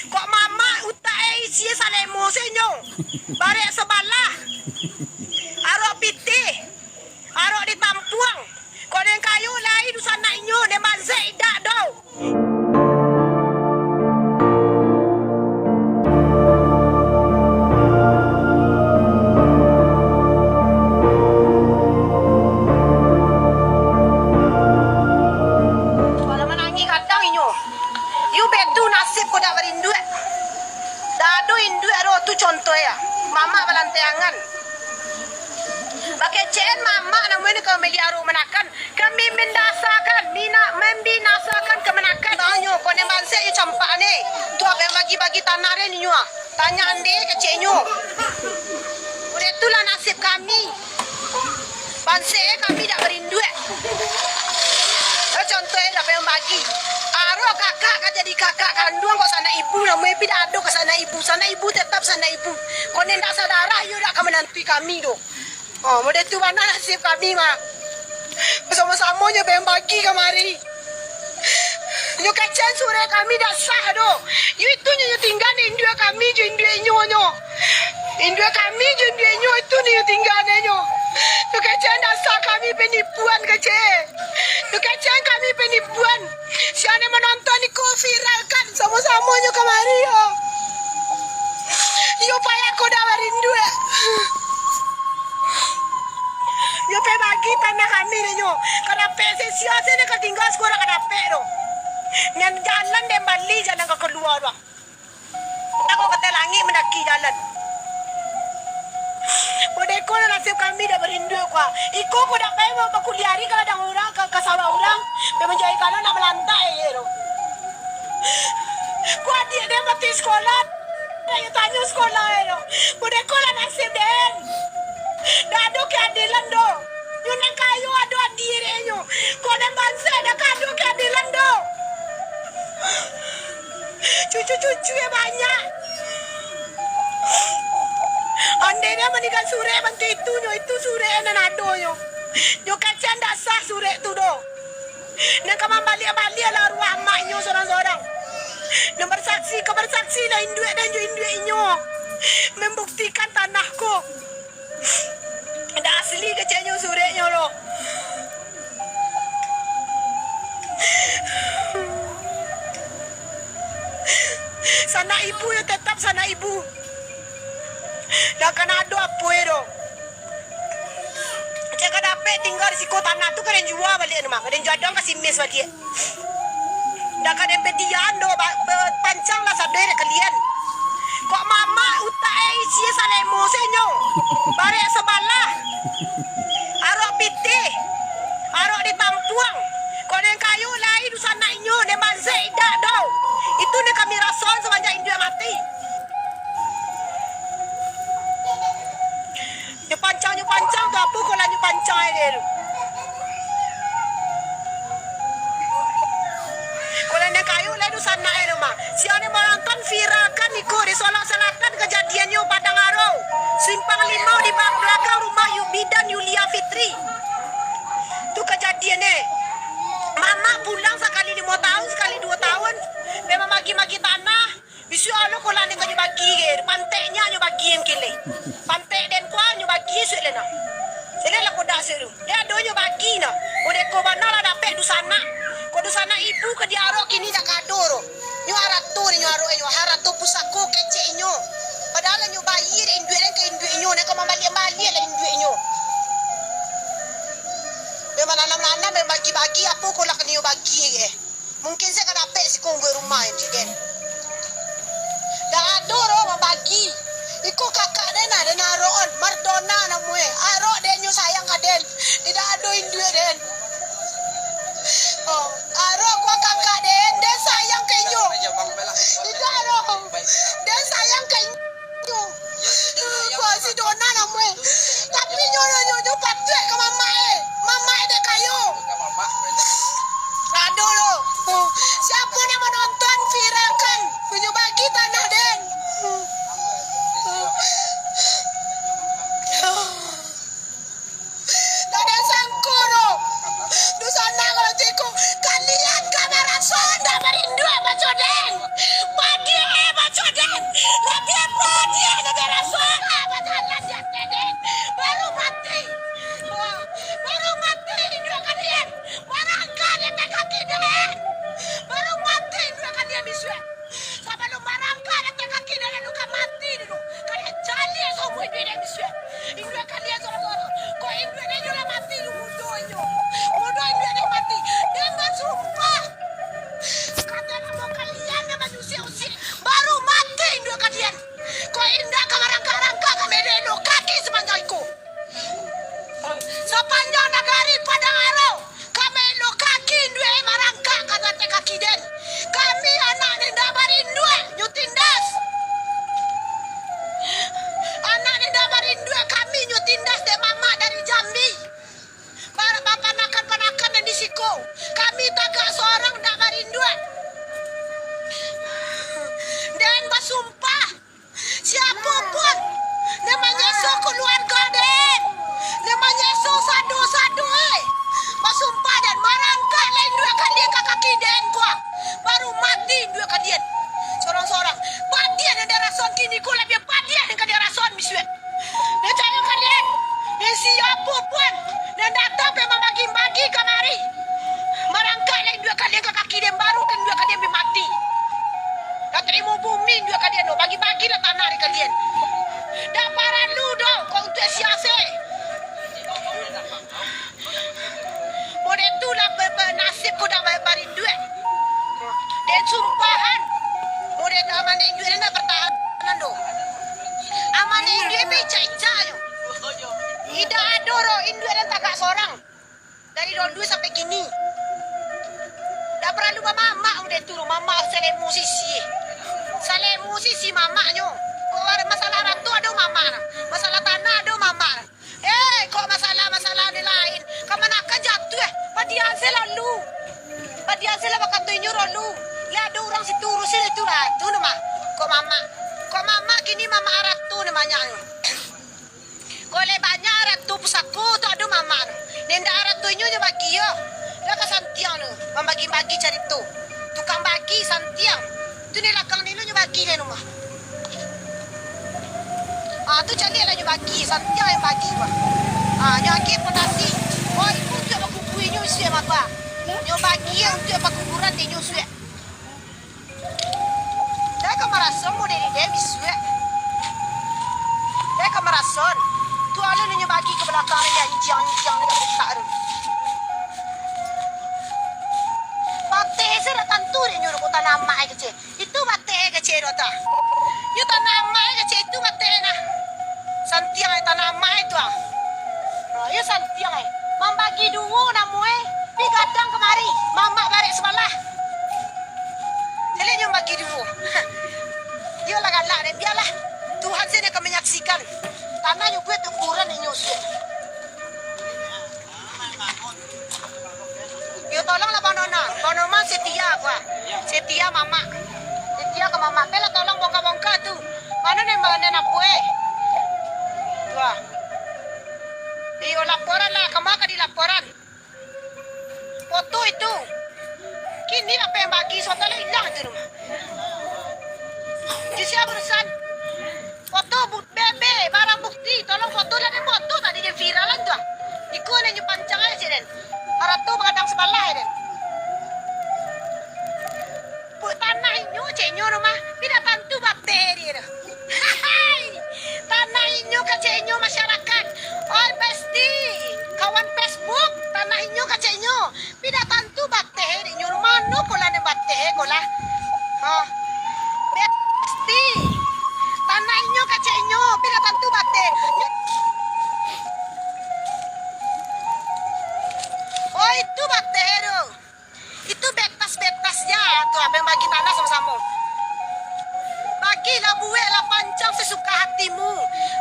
Kok mama utak isi salemo senyo. Barek sebalah. Arok pitih. Arok ditampuang. Kok den kayu lai du sana inyo den manzek idak do. Contoh ya, mama balanteangan. Pakai cen mama namanya kau meliaru menakan. Kami mendasakan, membinasakan kemenakan. Tanyo, kau ni bangsa you campak ni. Tu apa yang bagi-bagi tanah ni nyu. Tanya ande kecik nyu. Udah itulah nasib kami. Bangsa kami tak berindu. Contohnya apa yang bagi. Aro kakak kan jadi kakak kandung kok sana ibu namanya tidak ada ke sana ibu tetap sana ibu. Kau nendak saudara you dak akan menanti kami do. Oh, model tu mana nasib kami mak. Bersama-sama je yang bagi kemari. You kacang sore kami dah sah do. You itu you tinggal di India kami je India nyo. India kami je India nyo itu ni you tinggal nyo. You kacang dah sah kami penipuan kecil. You kacang kami penipuan. Siapa menonton ni kau viralkan sama-sama nyo kemari yo. You payah kau dah berindu ya. You pe bagi tanah kami ni nyo. Kenapa siapa ni kau tinggal sekolah kenapa do? Nyan jalan dan balik jalan kau keluar do. Aku kata langit mendaki jalan. Bodek kau nasib kami dah berindu kau. Iko kau dah kaya mau kuliah kalau ada orang ke sawah orang. Menjadi kalau nak melantai do. Kau dia mati sekolah. Ayo tanya sekolah do. Bodek kau nasib den. Dah ada keadilan do. You nak kayu ada diri nyo. Kau dan bangsa dah kado keadilan do. Cucu-cucu yang banyak. Ande dia meninggal sure bantu itu nyo. Itu sure yang nado nyo. Nyo kacang dah sah sure tu do. Nak kamu balik-balik lah ruah mak nyo seorang-seorang. Nak bersaksi lah induik dan ju induik nyo. Membuktikan tanahku. Dah asli kecil nyo sure nyo lo. Sana ibu ya tetap sana ibu. Dah kan ada apa itu. Cakap dapat tinggal di siku tanah tu kena jual balik rumah. Kena jadang kasih mes balik. Dah kan dapat dian do pancang lah sadar kalian. Kok mama utak isi salemo senyo. Barek sebalah. Arok pitih. Arok ditampuang. Kau den kayu lai du sana inyo den manzek idak do. Itu ni kami rasakan semenjak India mati. Nyu pancang tu apa kau lah nyu pancang dia tu. Kau den kayu lai du sana rumah. Siapa ni menonton viralkan ikut di Solok Selatan kejadiannya Padang Aro. Simpang Limau di belakang rumah Bidan Yulia Fitri. Tu kejadiannya. Mama pulang sekali 5 tahun, sekali 2 tahun. Memang bagi-bagi tanah. Bisu Allah kau lah ni kau bagi ke. Panteknya nyu bagi yang kile. Pantek dan kuah nyu bagi selena. Selena kau dah seru. Dia ada nyu bagi na. Udah kau mana lah dapat du sana. Kau du sana ibu ke dia arok ini dah kadoro. Nyu haratu nyu arok nyu haratu pusako kecik nyu. Padahal nyu bayi dan induit dan ke induit nyu. Nak kau balik-balik lah induit nyu. Memang nanam-nanam memang bagi-bagi apa kau lah kena bagi ke. Mungkin saya akan dapat si kongwe rumah yang ciken. Dah ada orang bagi. Ikut kakak den ada naroon. Mardona namanya. Arok den nyu sayang kaden. Tidak ada induk den. Oh, arok gua kakak den. Den sayang ke nyu. Tidak ada. Den sayang ke nyu. Gua si Dona namanya. Tapi nyu patek ke mama Mama ada kayu. Ada lo. Siapa yang menonton viralkan punya bagi tanah den. Tak ada sangko lo. Di sana kalau tiko kalian Indue dia monsieur. Indue kalian soro-soro. Kok indue dia juga mati lu mundonya. Mundo indue dia mati. Dia sumpah. Katanya mau kalian yang manusia usia baru mati indue kalian. Kok indah kamarangka-rangka kamedeno kaki sepanjangku. Sepanjang nagari Padang Aro. Kamelo kaki indue marangka kata kaki den. Kami anak nenda barindue nyutindas. Anak nenda barindue kami nyutindas de mama dari Jambi. Para bapak nakan-panakan dan disiko. Kami tagak seorang ndak barindue. Dan basumpah siapapun namanya so keluarga den. Namanya so sadu-sadu basumpah dan marangka lain dua kalian kaki den gua. Baru mati dua kalian. Seorang-seorang. Padian ada rason kini ku lebih padian yang ada rason misuet. Dan cari kalian. Dan siapapun. Dan datang memang bagi-bagi kamari. Marangka lain dua kalian kaki den baru kan dua kalian mati. Dan terima bumi dua kalian. Bagi-bagi lah tanah di kalian. Dan para lu dong. Kau untuk siasat. Boleh tu lah nasib kau dah bayarin duit. Dan sumpahan. Boleh dah aman duit nak pertahanan do. Aman duit beca-beca yo. Ida adoro induk dan tagak seorang. Dari dulu sampai kini. Dah perlu mama udah turun mama sale musisi. Sale musisi mamaknya. Kau ada masalah ratu ada mama. Masalah tanah ada mama. Kok masalah ni lain. Kamana ka jatuh padian selalu. Padian selalu bakal tunjuk lalu. Ya ada orang situ urusin itu lah. Tu nama. Kok mama kini mama ratu namanya. Kok le banyak ratu pusatku tu ada mama. Nenda ratunya je bagi yo. Dah ka santiang tu. Membagi-bagi cari tu. Tukang bagi santiang. Tu ni lakang ni lu bagi ni rumah. Tu cari lah bagi santiang yang bagi gua. Nyaki potasi. Oh, ibu untuk aku kuih nyusui apa? Nyo bagi yang untuk apa kuburan di nyusui. Dah kamarason mo dari dia bisui. Dah kamarason. Tu ala nyo bagi ke belakang ni anjang dekat betak tu. Bate sera tantu ni nyo ko tanah mai kecil. Itu bate kecil dota. Yo tanah mai kecil itu bate nah. Santiang tanah mai tu ah. Ya santiang membagi dua namu pi gadang kemari mama balik sebelah jadi yang bagi dua dia lah galak dan biarlah Tuhan sini akan menyaksikan tanah yang buat ukuran yang nyusut ya tolonglah Banona setia gua setia mama setia ke mama tela tolong bongka-bongka tu mana nih mbak nenek apa tuh iyo laporan lah, kemana di laporan? Foto itu. Kini apa yang bagi soalnya hilang di rumah. Di siapa urusan? Foto bebe, barang bukti. Tolong foto lah dan foto tadi dia viralan tuh. Iku nanya pancang aja den. Harap tu mengadang sebelah den. Tanah inyo cenyo rumah. Tidak tantu bakteri dah. Tanah inyo kacenyo masyarakat. Oh pasti kawan Facebook tanah inyo kacenyo. Pida tantu bakteri inyo mano kola ne bakteri kola. Pasti tanah inyo kacenyo pida tantu bakteri. Oh itu bakteri. Itu betas-betasnya tuh apa yang bagi tanah sama-sama. Bagilah buat lah pancang sesuka hatimu.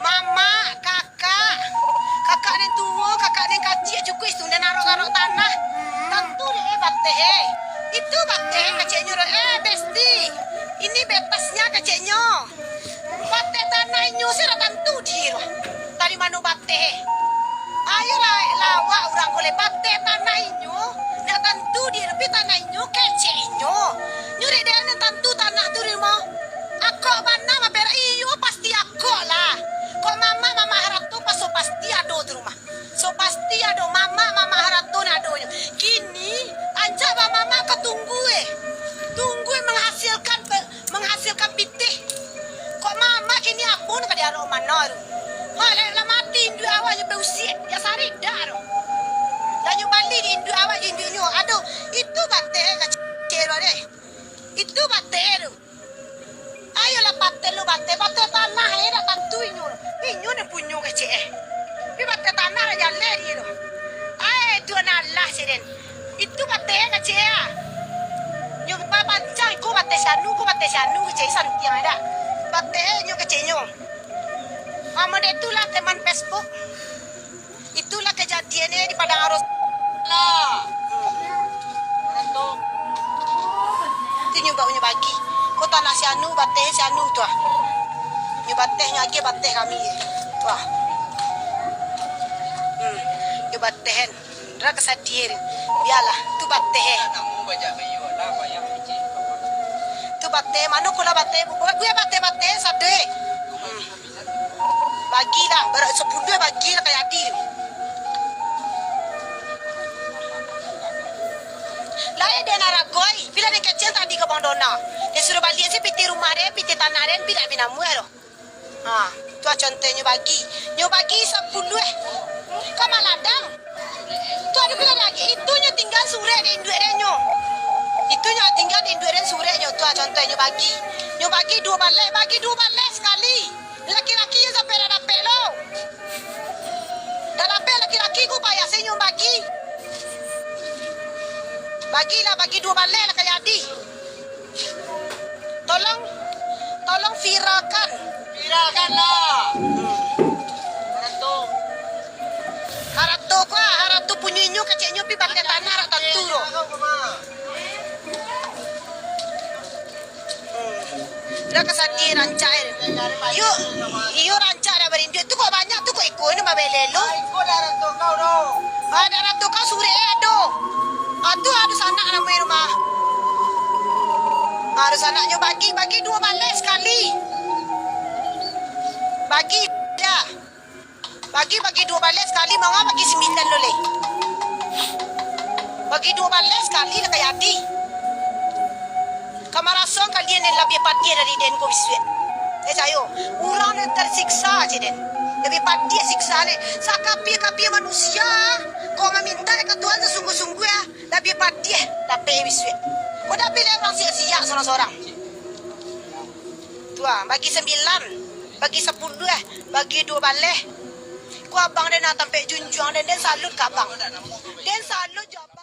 Mama, kakak yang tua, kakak yang kecil cukup itu dan naruh tanah. Tentu deh bakte. Itu bakte kecilnya besti. Ini betasnya kecilnya. Bakte tanah ini sih tentu dia. Dari mana bakte? Ayolah lawak orang boleh bakte tanah ini. Nak tentu dia lebih tanah ini kecilnya. Nyuri dia tentu tanah tu rumah. Aku mana mabera iyo pasti aku lah. Kok mama harap tu pasti ada di rumah. So pasti ada mama harap tu adonya. Kini anja mama ketunggu tunggu menghasilkan pitih. Kok mama kini aku nak dia mana la mati indu awak je berusia. Ya sari dah tu. Dan you balik di indu awak je indu nyo. Aduh, itu batik kecil deh. Itu batik tu. Ayolah batik lu batik tanah dah tentu inyo. Inyo ni punyo kecil. Pi batik tanah dah jalan dia tu. Tu Allah seden. Itu batik kecil. Nyo pancang ko batik sanu kecil santiang ada. Batik nyo kecil nyo. Amat itulah teman Facebook. Itulah kejadiannya di Padang Aros. Lah. Itu. Itu nyo bagi. Ko tanah sianu batik sianu tu ah. Nyo batiknya lagi batik kami. Tu ah. Nyo batik. Rak kesadir. Biarlah tu batik. Kamu baca bayu lah bayang kecil. Tu batik mana kula batik. Gue batik sade. Bagilah berat 10 bagilah kayak adil. Lain dia naragoi. Bila dia kecil tadi ke Bang Dona. Dia suruh balik si piti rumah dia, piti tanah dia, bila bina muero. Tu contohnya bagi. Nyo bagi 10 Kamu ladang. Tu ada bila lagi. Itunya tinggal sore di induk dia nyo. Itunya tinggal di induk dia sore nyo. Tu contohnya bagi. Nyo bagi 2 balik sekali. Laki-laki yang sampai dah dapat lo. Dah dapat laki-laki ku payah senyum bagi. Bagilah bagi 2 balik lah kayak Adi. Tolong viralkan. Viralkanlah. Harap tu punya inyo kecilnya pi batik tanah rak tentu lo. Dah kesadir rancak Iyo rancak dah berindu. Tu kok banyak tu kok ikut ni mabele lo. Ikut darah tu kau doh. Darah tu kau suri ado. Tu harus anak nama rumah. Harus anaknya bagi 2 balik sekali. Bagi ya. Bagi 2 balik sekali. Mau bagi 9 lo le. Bagi 2 balik sekali lah kayak Adi. Kamarasong kalian yang lebih pati dari den ko biswe. Cayo, orang yang tersiksa aja den. Lebih pati siksa le. Sakapi manusia. Kau meminta ke Tuhan sesungguh-sungguh ya. Lebih pati tapi biswe. Kau dah pilih orang sia-sia seorang-seorang. Tua, bagi 9, bagi 10 bagi 2 balik. Kau abang dia nak sampai junjung dan dia salut ke abang. Dia salut jawab.